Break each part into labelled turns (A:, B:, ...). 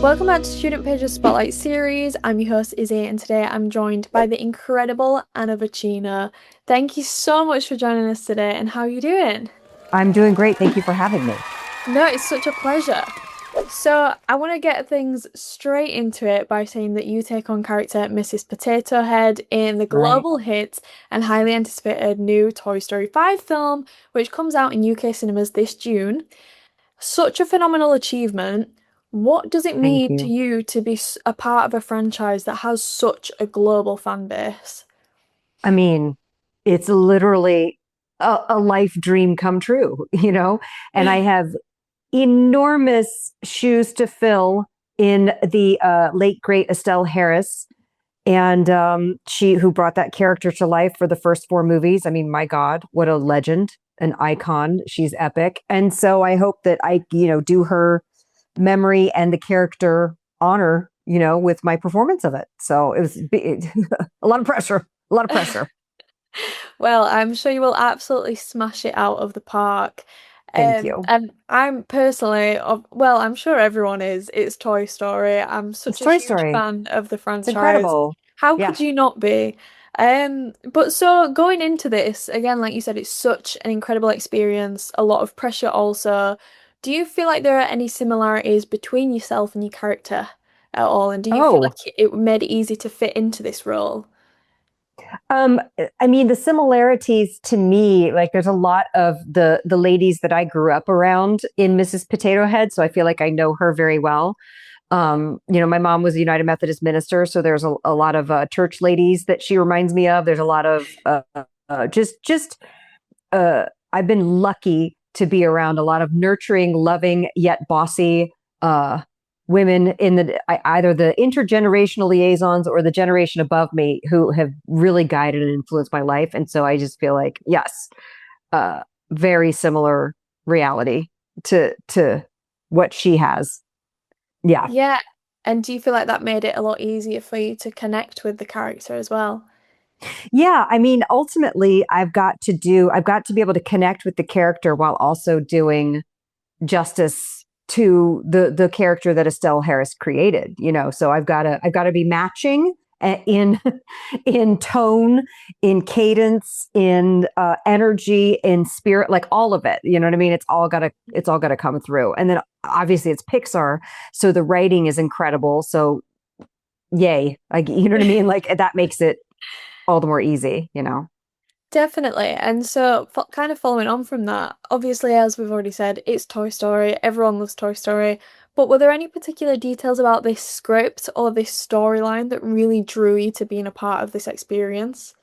A: Welcome back to Student Pages Spotlight Series. I'm your host Izzy, and today I'm joined by the incredible Anna Vocino. Thank you so much for joining us today, and how are you doing?
B: I'm doing great. Thank you for having me.
A: No, it's such a pleasure. So, I want to get things straight into it by saying that you take on character Mrs. Potato Head in the
B: Right.
A: global hit and highly anticipated new Toy Story 5 film, which comes out in UK cinemas this June. Such a phenomenal achievement. What does it
B: Thank
A: mean to
B: you.
A: you to be a part of a franchise that has such a global fan base?
B: I mean, it's literally a life dream come true, and I have enormous shoes to fill in the late great Estelle Harris. And she who brought that character to life for the first four movies. I mean, my God, what a legend, an icon. She's epic. And so I hope that I, do her memory and the character honor, with my performance of it. So it was a lot of pressure, a lot of pressure.
A: Well, I'm sure you will absolutely smash it out of the park.
B: Thank you.
A: And I'm personally, well, I'm sure everyone is. It's Toy Story. I'm
B: It's
A: such a
B: Toy
A: huge
B: Story.
A: fan of the
B: It's
A: franchise.
B: incredible.
A: How
B: Yeah.
A: could you not be? But so going into this, again, like you said, it's such an incredible experience, a lot of pressure also. Do you feel like there are any similarities between yourself and your character at all? And do you feel
B: Oh,
A: like it made it easy to fit into this role?
B: Um, I mean, the similarities to me, like there's a lot of the ladies that I grew up around in Mrs. Potato Head, so I feel like I know her very well. My mom was a United Methodist minister, so there's a lot of church ladies that she reminds me of. There's a lot of just I've been lucky to be around a lot of nurturing, loving yet bossy women in either the intergenerational liaisons or the generation above me who have really guided and influenced my life. And so I just feel like, yes, very similar reality to what she has. Yeah.
A: Yeah. And do you feel like that made it a lot easier for you to connect with the character as well?
B: Yeah, I mean, ultimately, I've got to be able to connect with the character while also doing justice to the character that Estelle Harris created. So I've got to be matching in in tone, in cadence, in energy, in spirit, like all of it. You know what I mean? It's all got to come through. And then obviously it's Pixar, so the writing is incredible. So yay, like you know what I mean? Like that makes it all the more easy.
A: Definitely. And so, kind of following on from that, obviously, as we've already said, it's Toy Story. Everyone loves Toy Story. But were there any particular details about this script or this storyline that really drew you to being a part of this experience?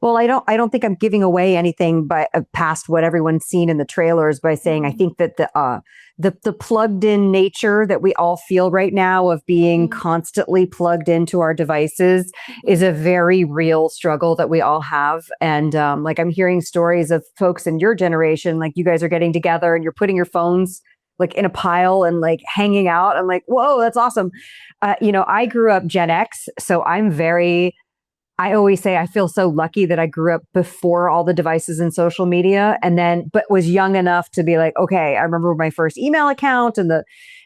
B: Well, I don't think I'm giving away anything by past what everyone's seen in the trailers by saying I
A: Mhm.
B: think that the plugged in nature that we all feel right now of being
A: Mhm.
B: constantly plugged into our devices is a very real struggle that we all have. And like I'm hearing stories of folks in your generation, like you guys are getting together and you're putting your phones like in a pile and like hanging out. I'm like, whoa, that's awesome. I grew up Gen X, so I always say I feel so lucky that I grew up before all the devices and social media but was young enough to be like, okay, I remember my first email account and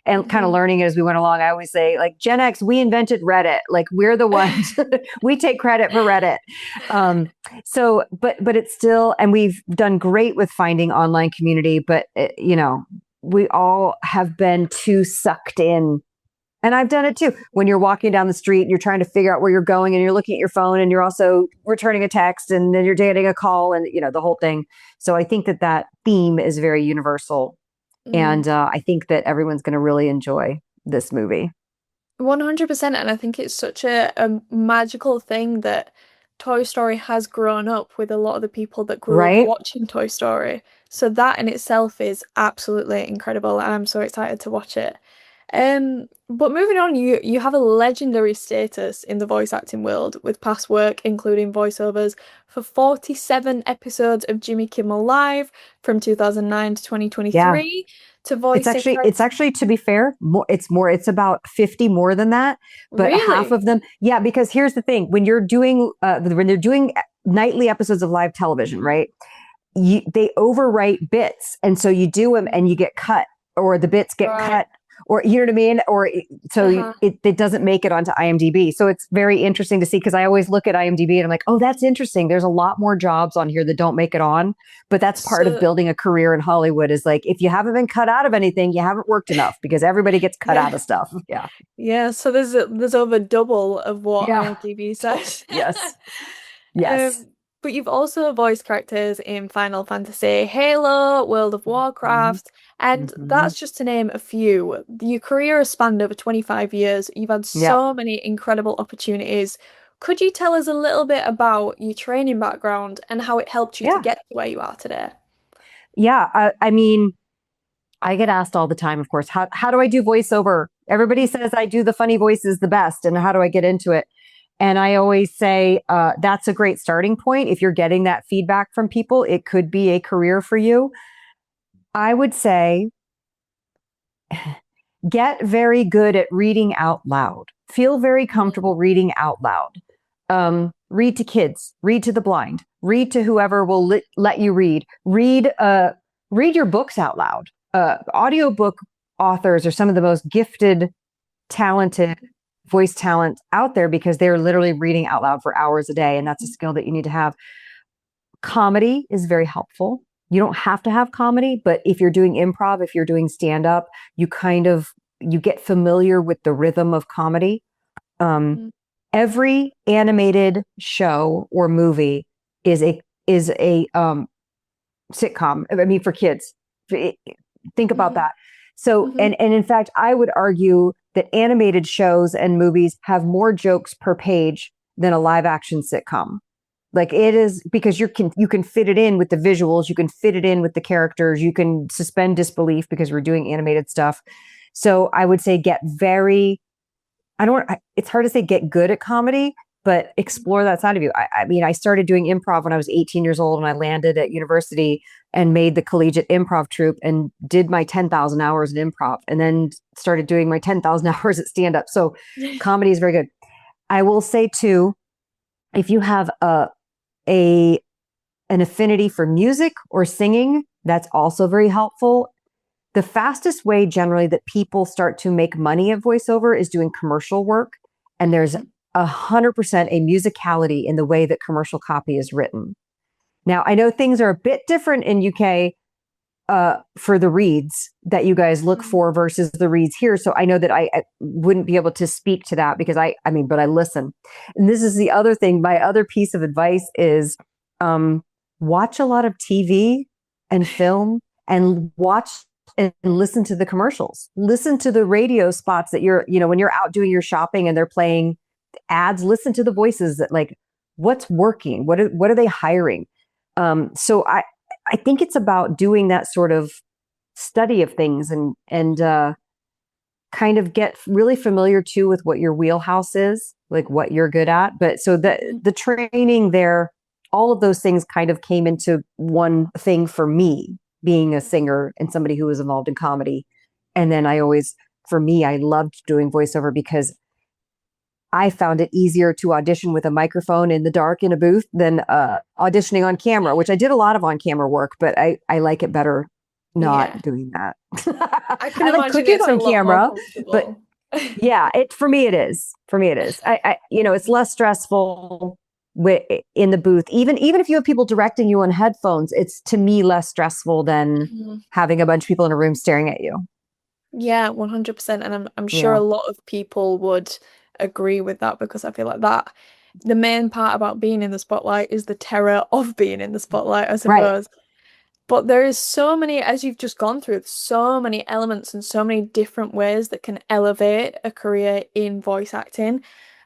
B: kind of
A: Mhm.
B: learning it as we went along. I always say like Gen X, we invented Reddit. Like we're the ones, we take credit for Reddit. But it's still, and we've done great with finding online community, but we all have been too sucked in, and I've done it too. When you're walking down the street and you're trying to figure out where you're going and you're looking at your phone and you're also returning a text and then you're getting a call and, the whole thing. So I think that theme is very universal.
A: Mm.
B: And I think that everyone's going to really enjoy this movie.
A: 100%. And I think it's such a magical thing that Toy Story has grown up with a lot of the people that grew up
B: Right?
A: watching Toy Story. So that in itself is absolutely incredible, and I'm so excited to watch it. But moving on, you have a legendary status in the voice acting world with past work including voiceovers for 47 episodes of Jimmy Kimmel Live from 2009 to
B: Yeah.
A: 2023 to
B: It's
A: voicing
B: actually, it's
A: characters.
B: actually, to be fair, it's about 50 more than that, but half
A: Really?
B: of them, yeah, because here's the thing, when they're doing nightly episodes of live television, right? They overwrite bits. And so you do them and you get cut, or the bits get
A: Right.
B: cut or you know what I mean? So
A: Uh-huh.
B: it doesn't make it onto IMDb. So it's very interesting to see because I always look at IMDb and I'm like, oh, that's interesting. There's a lot more jobs on here that don't make it on, but that's part of
A: So
B: building a career in Hollywood is like, if you haven't been cut out of anything, you haven't worked enough because everybody gets cut
A: yeah.
B: out of stuff. Yeah.
A: Yeah, so there's over double of what
B: Yeah.
A: IMDb says.
B: Yes. Yes.
A: But you've also voiced characters in Final Fantasy, Halo, World of
B: Mhm.
A: Warcraft, and
B: Mhm.
A: that's just to name a few. Your career has spanned over 25 years. You've had
B: Yeah.
A: so many incredible opportunities. Could you tell us a little bit about your training background and how it helped you to
B: Yeah.
A: get to where you are today?
B: Yeah. I mean, I get asked all the time, of course, how do I do voiceover? Everybody says I do the funny voices the best, and how do I get into it? And I always say that's a great starting point. If you're getting that feedback from people, it could be a career for you. I would say get very good at reading out loud. Feel very comfortable reading out loud. Read to kids, read to the blind, read to whoever will let you read. Read your books out loud. Audiobook authors are some of the most gifted, talented voice talent out there because they're literally reading out loud for hours a day, and that's a skill that you need to have. Comedy is very helpful. You don't have to have comedy, but if you're doing improv, if you're doing stand up, you get familiar with the rhythm of comedy. Um,
A: Mhm.
B: every animated show or movie is a sitcom. I mean, for kids, think about
A: Mhm.
B: that. So,
A: Mhm.
B: and in fact, I would argue that animated shows and movies have more jokes per page than a live action sitcom. Like it is because you can fit it in with the visuals, you can fit it in with the characters, you can suspend disbelief because we're doing animated stuff. So I would say get very I don't it's hard to say get good at comedy, but explore that side of you. I mean, I started doing improv when I was 18 years old and I landed at university and made the collegiate improv troupe and did my 10,000 hours in improv and then started doing my 10,000 hours at stand up. So comedy is very good. I will say too, if you have a an affinity for music or singing, that's also very helpful. The fastest way generally that people start to make money at voiceover is doing commercial work. And there's 100% a musicality in the way that commercial copy is written. Now, I know things are a bit different in UK for the reads that you guys look
A: Mhm.
B: for versus the reads here. So I know that I wouldn't be able to speak to that because I mean, but I listen. And this is the other thing. My other piece of advice is um, watch a lot of TV and film and watch and listen to the commercials. Listen to the radio spots that when you're out doing your shopping and they're playing ads, listen to the voices that like, what's working? What are they hiring? So I think it's about doing that sort of study of things and kind of get really familiar too with what your wheelhouse is, like what you're good at. But so the training there, all of those things kind of came into one thing for me, being a singer and somebody who was involved in comedy. And then for me, I loved doing voiceover because I found it easier to audition with a microphone in the dark in a booth than auditioning on camera, which I did a lot of on camera work, but I like it better
A: Yeah,
B: not doing that.
A: I can
B: I like
A: imagine
B: cooking
A: it's a
B: on
A: lot more
B: camera, but
A: comfortable.
B: yeah, it for me it is. For me it is. It's less stressful in the booth. Even if you have people directing you on headphones, it's to me less stressful than
A: Mhm.
B: having a bunch of people in a room staring at you.
A: Yeah, 100%. And I'm sure
B: Yeah.
A: a lot of people would agree with that because I feel like that the main part about being in the spotlight is the terror of being in the spotlight, I
B: Right.
A: suppose. But there is so many, as you've just gone through, so many elements and so many different ways that can elevate a career in voice acting.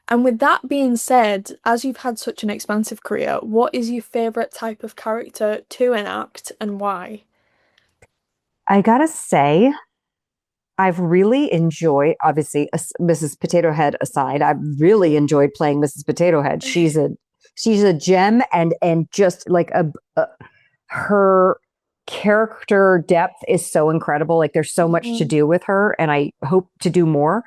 A: And with that being said, as you've had such an expansive career, what is your favorite type of character to enact and why?
B: I gotta say, I've really enjoyed, obviously, Mrs. Potato Head aside, I've really enjoyed playing Mrs. Potato Head. She's a gem, and just like her character depth is so incredible. Like there's so much to
A: Mhm.
B: do with her, and I hope to do more.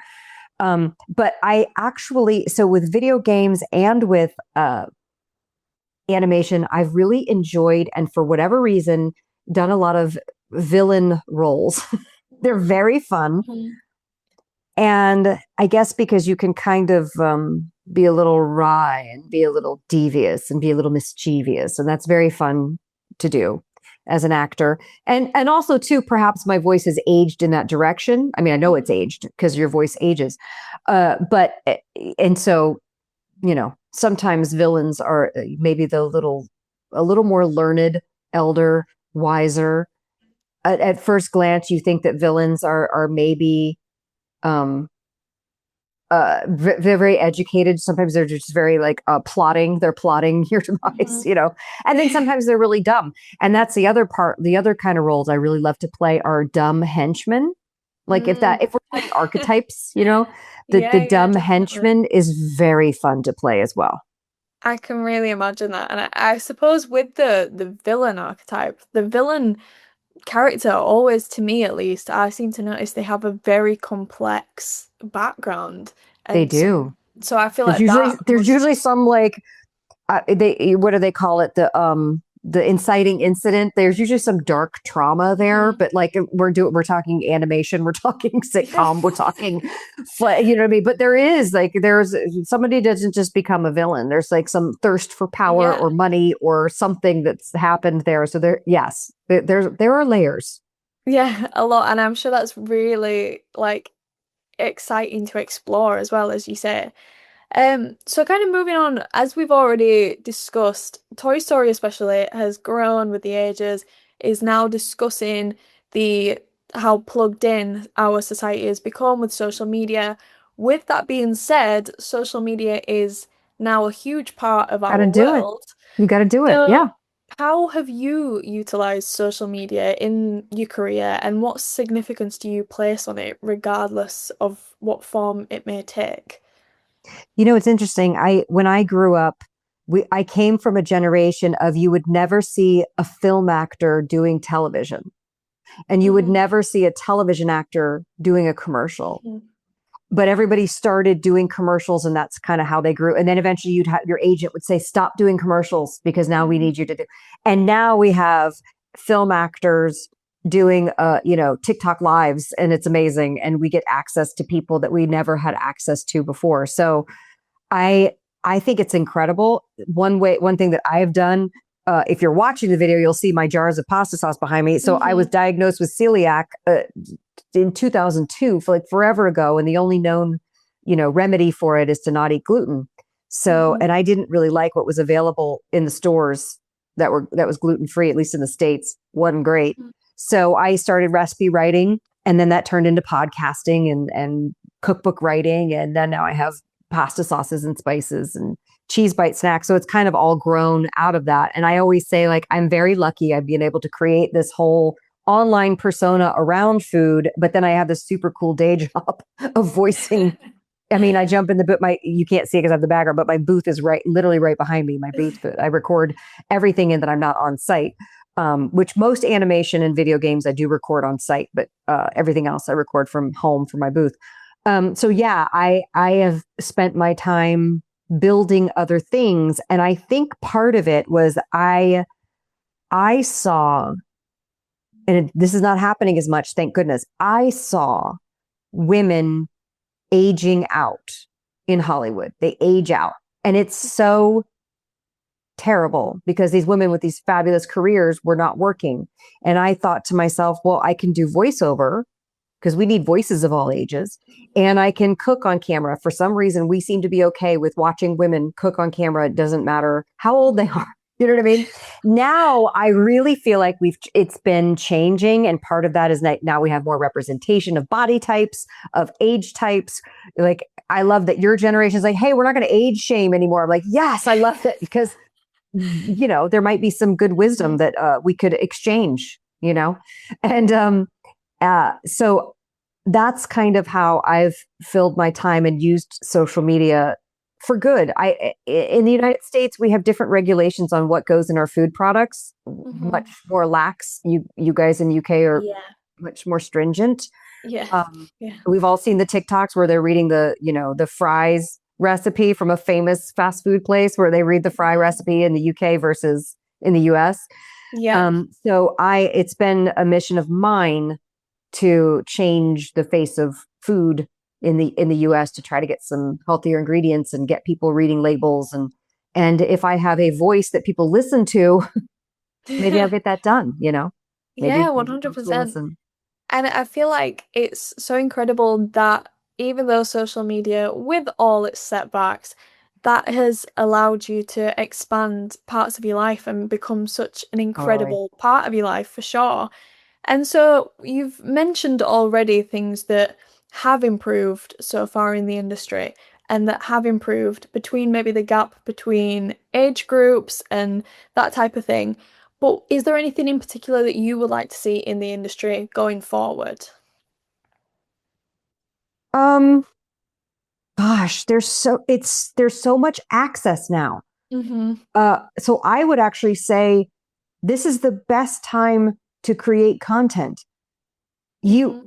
B: But I actually, so with video games and with animation, I've really enjoyed, and for whatever reason, done a lot of villain roles. They're very fun. And I guess because you can kind of be a little wry and be a little devious and be a little mischievous. And that's very fun to do as an actor. And also too, perhaps my voice has aged in that direction. I mean, I know it's aged because your voice ages. But and so, sometimes villains are maybe a little more learned, elder, wiser. At first glance, you think that villains are maybe um they're very educated. Sometimes they're just very like plotting. They're plotting your demise,
A: Mhm.
B: And then sometimes they're really dumb. And that's the other part. The other kind of roles I really love to play are dumb henchmen. Like
A: Mm.
B: if we're playing archetypes, the
A: Yeah, yeah,
B: dumb
A: definitely.
B: henchman is very fun to play as well.
A: I can really imagine that. And I suppose with the villain archetype, the villain character always, to me at least, I seem to notice they have a very complex background.
B: They
A: And
B: do.
A: so I feel
B: There's
A: like
B: usually
A: that
B: there's
A: must,
B: usually some like they what do they call it, the inciting incident. There's usually some dark trauma there,
A: Mhm.
B: but like we're talking animation, we're talking
A: Yeah.
B: sitcom, we're talking you know what I mean. But there's somebody doesn't just become a villain. There's like some thirst for power
A: Yeah.
B: or money or something that's happened there. So there are layers.
A: Yeah, a lot. And I'm sure that's really like exciting to explore as well, as you say. So kind of moving on, as we've already discussed, Toy Story especially has grown with the ages, is now discussing the how plugged in our society has become with social media. With that being said, social media is now a huge part of
B: Got to
A: our
B: do it.
A: world.
B: You got to do it.
A: So
B: Yeah.
A: how have you utilized social media in your career, and what significance do you place on it, regardless of what form it may take?
B: It's interesting. When I grew up, I came from a generation of you would never see a film actor doing television, and you would
A: Hmm.
B: never see a television actor doing a commercial.
A: Hmm.
B: But everybody started doing commercials, and that's kind of how they grew. And then eventually, you'd have your agent would say, "Stop doing commercials because now we
A: Hmm.
B: need you to do." And now we have film actors doing, TikTok lives, and it's amazing. And we get access to people that we never had access to before. So I I think it's incredible. One thing that I've done, if you're watching the video, you'll see my jars of pasta sauce behind me. So I was
A: Hmm.
B: diagnosed with celiac in 2002, for like forever ago, and the only known, remedy for it is to not eat gluten. So,
A: Hmm.
B: and I didn't really like what was available in the stores that was gluten free, at least in the States. Wasn't great. So I started recipe writing, and then that turned into podcasting and cookbook writing, and then now I have pasta sauces and spices and cheese bite snacks. So it's kind of all grown out of that. And I always say, like, I'm very lucky I've been able to create this whole online persona around food, but then I have this super cool day job of voicing. I mean, I jump in the booth. You can't see it because I have the background, but my booth is literally right behind me. My booth, but I record everything in that I'm not on site. Which most animation and video games I do record on site, but everything else I record from home from my booth. So yeah, I have spent my time building other things, and I think part of it was I saw, this is not happening as much, thank goodness. I saw women aging out in Hollywood. They age out, and it's so terrible because these women with these fabulous careers were not working. And I thought to myself, well, I can do voiceover because we need voices of all ages. And I can cook on camera. For some reason, we seem to be okay with watching women cook on camera. It doesn't matter how old they are. You know what I mean? Now I really feel like it's been changing. And part of that is that now we have more representation of body types, of age types. Like, I love that your generation is like, hey, we're not going to age shame anymore. I'm like, yes, I love it because, there might be some good wisdom that we could exchange, and so that's kind of how I've filled my time and used social media for good. In the United States, we have different regulations on what goes in our food products,
A: Hmm.
B: much more lax. You guys in UK are
A: Yeah.
B: much more stringent.
A: Yeah.
B: Um,
A: Yeah.
B: we've all seen the TikToks where they're reading the fries recipe from a famous fast food place where they read the fry recipe in the UK versus in the US.
A: Yeah.
B: So it's been a mission of mine to change the face of food in the US to try to get some healthier ingredients and get people reading labels. And if I have a voice that people listen to, maybe I'll get that done, you know?
A: Yeah,
B: Maybe folks will
A: 100%.
B: listen.
A: And I feel like it's so incredible that even though social media, with all its setbacks, that has allowed you to expand parts of your life and become such an
B: Totally.
A: incredible part of your life for sure. And so you've mentioned already things that have improved so far in the industry and that have improved between maybe the gap between age groups and that type of thing. But is there anything in particular that you would like to see in the industry going forward?
B: Um, Gosh, there's so much access now.
A: Mm-hmm.
B: So I would actually say this is the best time to create content. You
A: Mm-hmm.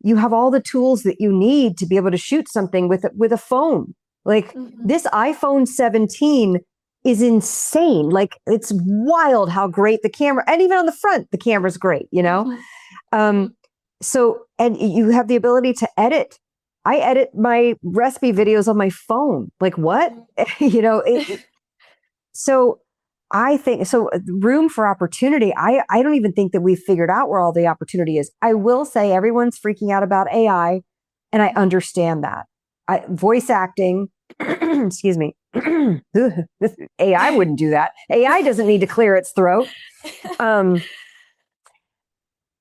B: you have all the tools that you need to be able to shoot something with a phone. Like
A: Mm-hmm.
B: this iPhone 17 is insane. Like it's wild how great the camera, and even on the front, the camera's great, you know?
A: Mm-hmm. Mm-hmm.
B: Um, so, and you have the ability to edit. I edit my recipe videos on my phone. Like what? You know, so I think so room for opportunity. I don't even think that we've figured out where all the opportunity is. I will say everyone's freaking out about AI, and I understand that. Voice acting, excuse me. AI wouldn't do that. AI doesn't need to clear its throat. Um,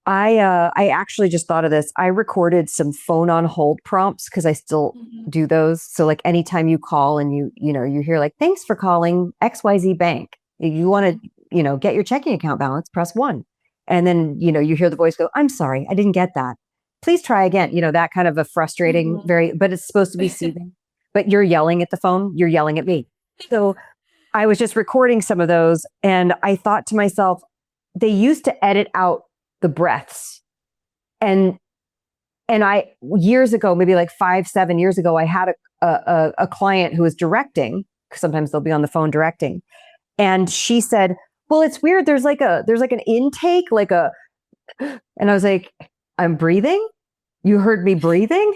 B: I actually just thought of this. I recorded some phone on hold prompts because I still
A: Mm-hmm.
B: do those. So like anytime you call and you hear like, thanks for calling XYZ Bank. If you want to, get your checking account balance, press 1. And then, you hear the voice go, I'm sorry, I didn't get that. Please try again. That kind of a frustrating,
A: Mm-hmm.
B: but it's supposed to be soothing. But you're yelling at the phone, you're yelling at me. So I was just recording some of those and I thought to myself, they used to edit out the breaths. And I years ago, maybe like 5-7 years ago, I had a client who was directing, because sometimes they'll be on the phone directing. And she said, well, it's weird. There's like an intake, and I was like, I'm breathing. You heard me breathing?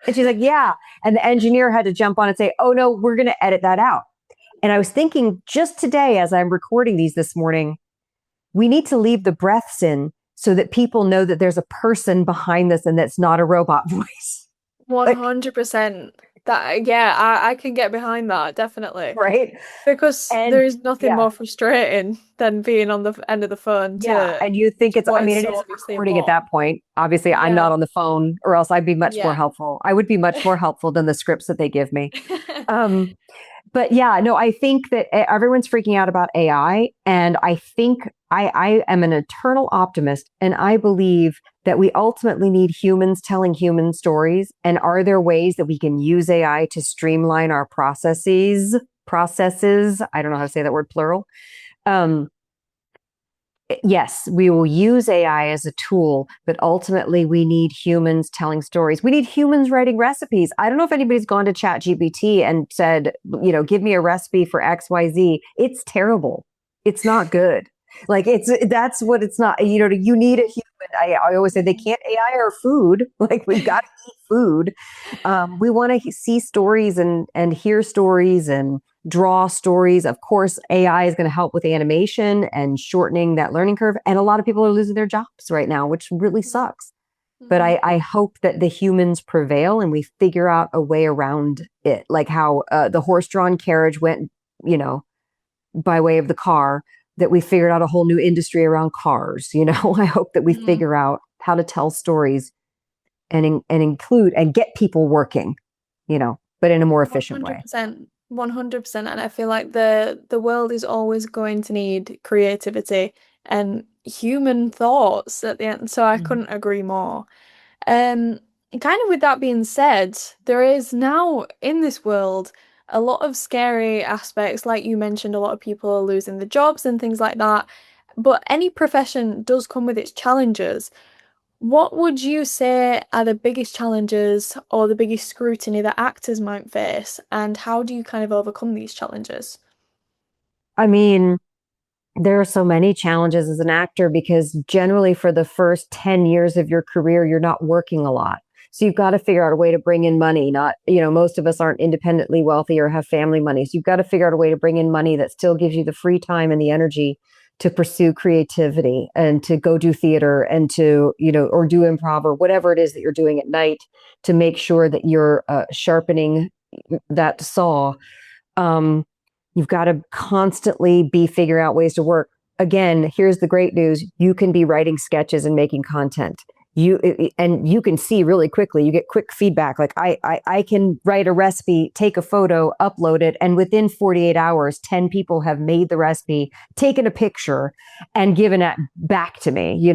B: And she's like, yeah. And the engineer had to jump on and say, oh no, we're going to edit that out. And I was thinking just today, as I'm recording these this morning, we need to leave the breaths in so that people know that there's a person behind this and that's not a robot voice. Like,
A: 100%. That, yeah, I can get behind that, definitely.
B: right?
A: Because
B: And
A: there is nothing
B: yeah,
A: more frustrating than being on the end of the phone
B: yeah. And you think
A: to
B: it's, I
A: what is
B: mean, it
A: so
B: is a
A: obviously
B: recording at
A: important.
B: that point. Obviously, I'm
A: Yeah,
B: not on the phone, or else I'd be much more
A: yeah.
B: helpful. I would be much more helpful than the scripts that they give me. Um, but yeah, no, I think that everyone's freaking out about AI. And I think I am an eternal optimist. And I believe that we ultimately need humans telling human stories. And are there ways that we can use AI to streamline our processes? I don't know how to say that word plural. Um, yes, we will use AI as a tool, but ultimately we need humans telling stories. We need humans writing recipes. I don't know if anybody's gone to ChatGPT and said, give me a recipe for XYZ. It's terrible. It's not good. Like that's what it's not. You need a human. I always say they can't AI our food. Like we've got to eat food. We want to see stories and hear stories and draw stories. Of course, AI is going to help with animation and shortening that learning curve. And a lot of people are losing their jobs right now, which really sucks. But
A: Mhm.
B: I hope that the humans prevail and we figure out a way around it, like how the horse-drawn carriage went, by way of the car, that we figured out a whole new industry around cars. I hope that we
A: Mhm.
B: figure out how to tell stories and include and get people working, but in a more efficient way.
A: 100%. 100%. And I feel like the world is always going to need creativity and human thoughts at the end. So I
B: Mhm.
A: couldn't agree more. Um, Kind of with that being said, there is now in this world a lot of scary aspects. Like you mentioned, a lot of people are losing their jobs and things like that. But any profession does come with its challenges. What would you say are the biggest challenges or the biggest scrutiny that actors might face, and how do you kind of overcome these challenges?
B: I mean, there are so many challenges as an actor because generally for the first 10 years of your career, you're not working a lot. So you've got to figure out a way to bring in money. Not, most of us aren't independently wealthy or have family money. So you've got to figure out a way to bring in money that still gives you the free time and the energy to pursue creativity and to go do theater and to, or do improv or whatever it is that you're doing at night to make sure that you're sharpening that saw. You've got to constantly be figuring out ways to work. Again, here's the great news. You can be writing sketches and making content. And you can see really quickly, you get quick feedback. Like I can write a recipe, take a photo, upload it. And within 48 hours, 10 people have made the recipe, taken a picture and given it back to me.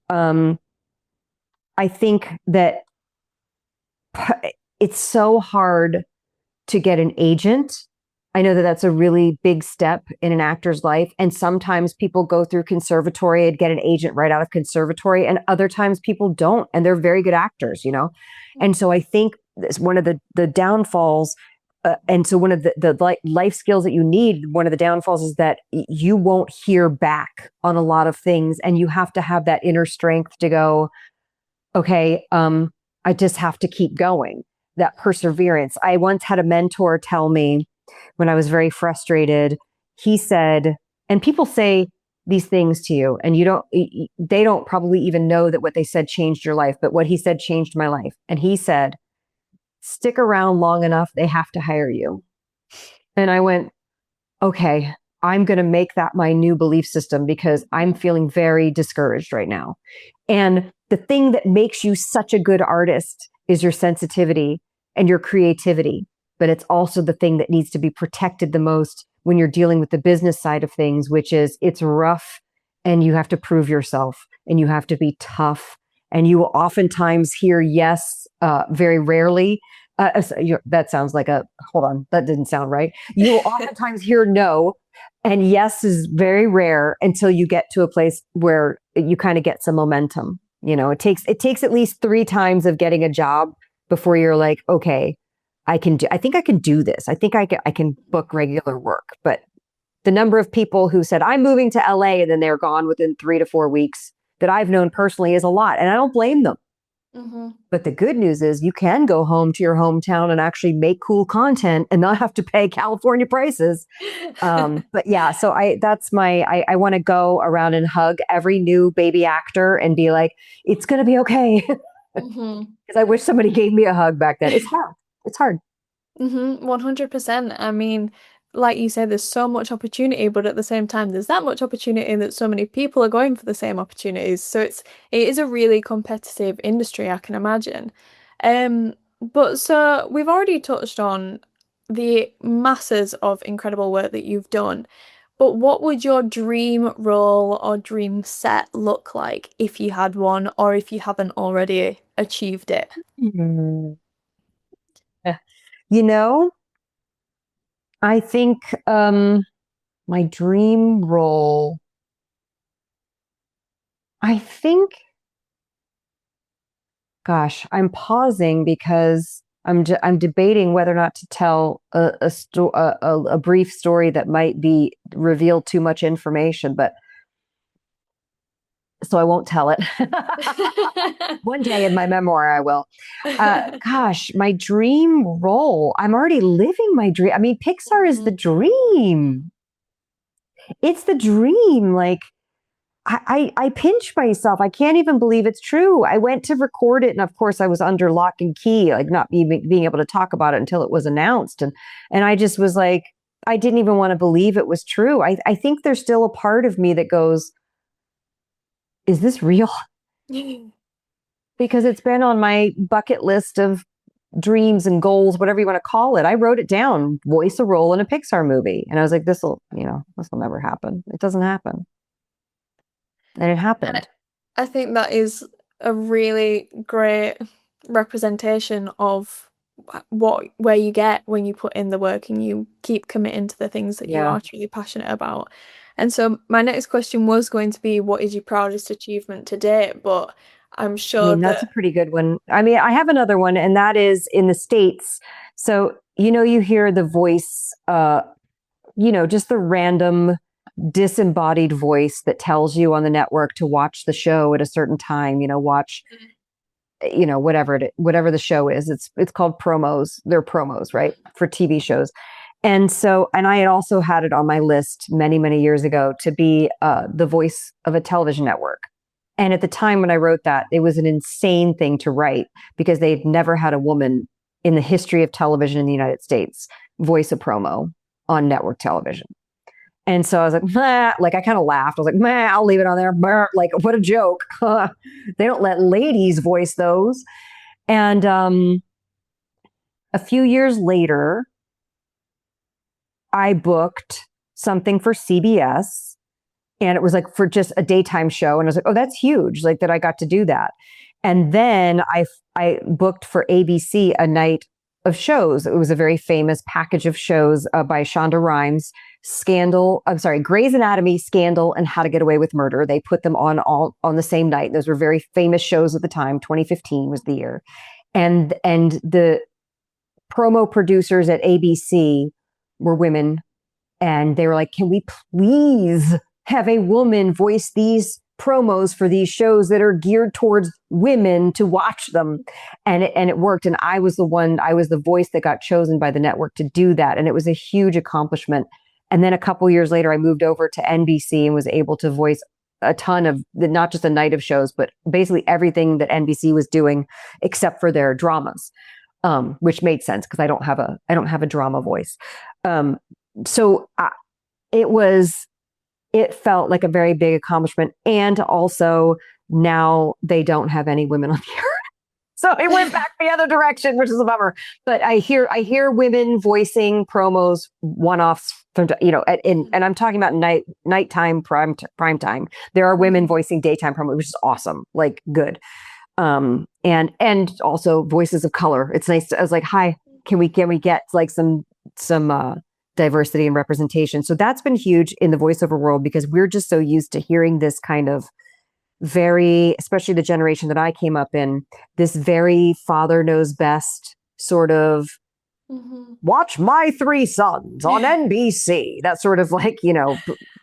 B: I think that it's so hard to get an agent. I know that that's a really big step in an actor's life. And sometimes people go through conservatory and get an agent right out of conservatory. And other times people don't. And they're very good actors, And so I think one of the downfalls, and so one of the life skills that you need, one of the downfalls is that you won't hear back on a lot of things. And you have to have that inner strength to go, okay, I just have to keep going. That perseverance. I once had a mentor tell me, when I was very frustrated, he said, and people say these things to you and they don't probably even know that what they said changed your life, but what he said changed my life. And he said, stick around long enough, they have to hire you. And I went, okay, I'm going to make that my new belief system because I'm feeling very discouraged right now. And the thing that makes you such a good artist is your sensitivity and your creativity. But it's also the thing that needs to be protected the most when you're dealing with the business side of things, which is it's rough and you have to prove yourself and you have to be tough. And you will oftentimes hear yes, very rarely. That sounds like hold on, that didn't sound right. You will oftentimes hear no, and yes is very rare until you get to a place where you kind of get some momentum. It takes at least 3 times of getting a job before you're like, okay, I think I can do this. I think I can book regular work. But the number of people who said, I'm moving to LA and then they're gone within 3 to 4 weeks that I've known personally is a lot. And I don't blame them. Mm-hmm. But the good news is you can go home to your hometown and actually make cool content and not have to pay California prices. But yeah, so I want to go around and hug every new baby actor and be like, it's going to be okay. Because I wish somebody gave me a hug back then. It's hard. It's hard.
A: 100%. I mean, like you said, there's so much opportunity, but at the same time, there's that much opportunity that so many people are going for the same opportunities. So it is a really competitive industry, I can imagine. But so we've already touched on the masses of incredible work that you've done. But what would your dream role or dream set look like if you had one, or if you haven't already achieved it?
B: I think my dream role, gosh, I'm pausing because I'm debating whether or not to tell a brief story that might be reveal too much information, but so I won't tell it. One day in my memoir, I will. Gosh, my dream role. I'm already living my dream. I mean, Pixar is the dream. It's the dream. Like, I pinch myself. I can't even believe it's true. I went to record it, and of course, I was under lock and key, like not being able to talk about it until it was announced. And I just was like, I didn't even want to believe it was true. I think there's still a part of me that goes, is this real? Because it's been on my bucket list of dreams and goals, whatever you want to call it. I wrote it down, voice a role in a Pixar movie. And I was like, this will never happen. It doesn't happen. And it happened.
A: I think that is a really great representation of where you get when you put in the work and you keep committing to the things that you are truly passionate about. And so my next question was going to be, what is your proudest achievement to date? But I'm sure
B: that's a pretty good one. I mean, I have another one, and that is in the States. So, you hear the voice, just the random disembodied voice that tells you on the network to watch the show at a certain time, watch. whatever the show is. It's called promos. They're promos, right, for TV shows. And I had also had it on my list many, many years ago to be the voice of a television network. And at the time when I wrote that, it was an insane thing to write because they'd never had a woman in the history of television in the United States voice a promo on network television. And so I was like, Meh. Like I kind of laughed. I was like, Meh, I'll leave it on there. Like, what a joke. They don't let ladies voice those. And a few years later, I booked something for CBS, and it was like for just a daytime show. And I was like, oh, that's huge. Like that I got to do that. And then I booked for ABC a night of shows. It was a very famous package of shows by Shonda Rhimes, Grey's Anatomy, Scandal, and How to Get Away with Murder. They put them on all on the same night. Those were very famous shows at the time. 2015 was the year. And the promo producers at ABC were women, and they were like, can we please have a woman voice these promos for these shows that are geared towards women to watch them? And it worked. And I was the voice that got chosen by the network to do that. And it was a huge accomplishment. And then a couple years later, I moved over to NBC and was able to voice a ton of not just a night of shows, but basically everything that NBC was doing except for their dramas, which made sense because I don't have a drama voice. So it felt like a very big accomplishment. And also now they don't have any women on the air. So it went back the other direction, which is a bummer. But I hear women voicing promos one-offs from, and I'm talking about nighttime, prime time. There are women voicing daytime promos, which is awesome, like good. And also voices of color. It's nice. I was like, hi, can we get like some diversity and representation? So that's been huge in the voiceover world because we're just so used to hearing this kind of especially the generation that I came up in, this very father knows best sort of watch My Three Sons on NBC, that sort of like,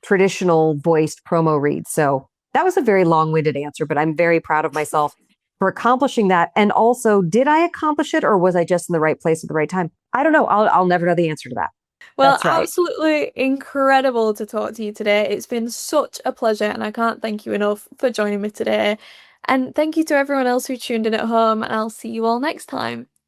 B: traditional voiced promo read. So that was a very long-winded answer, but I'm very proud of myself for accomplishing that. And also, did I accomplish it or was I just in the right place at the right time? I don't know. I'll never know the answer to that.
A: Well,
B: That's right.
A: absolutely incredible to talk to you today. It's been such a pleasure, and I can't thank you enough for joining me today. And thank you to everyone else who tuned in at home, and I'll see you all next time.